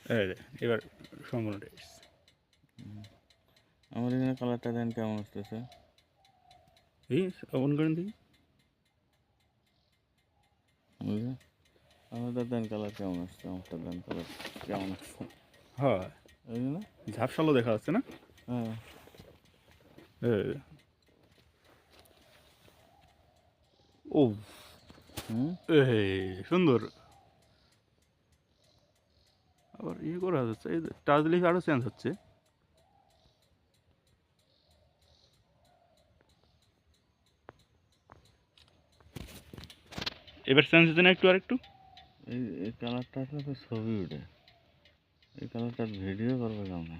এই যে, এবার সম্পূর্ণ টেক্স। আমার এখানে কালারটা দেন কেমন আসতেছে? এই অন করেন দেখি। বুঝলে আমাদের দেন কালার কেমন আসছে, আমারটা দেন কালার কেমন আসছে? হয়, এই না? ঝাপসালো দেখা যাচ্ছে না? হ্যাঁ। এই, ও হুম। এই সুন্দর। আবার ইয়ে করা যাচ্ছে, এই টাচ দিলে আরও চেঞ্জ হচ্ছে। এবার চেঞ্জ হচ্ছে না একটু আর একটু? এই কালারটা তো ছবি উঠে, এই কালারটার ভিডিও করবে কেমন?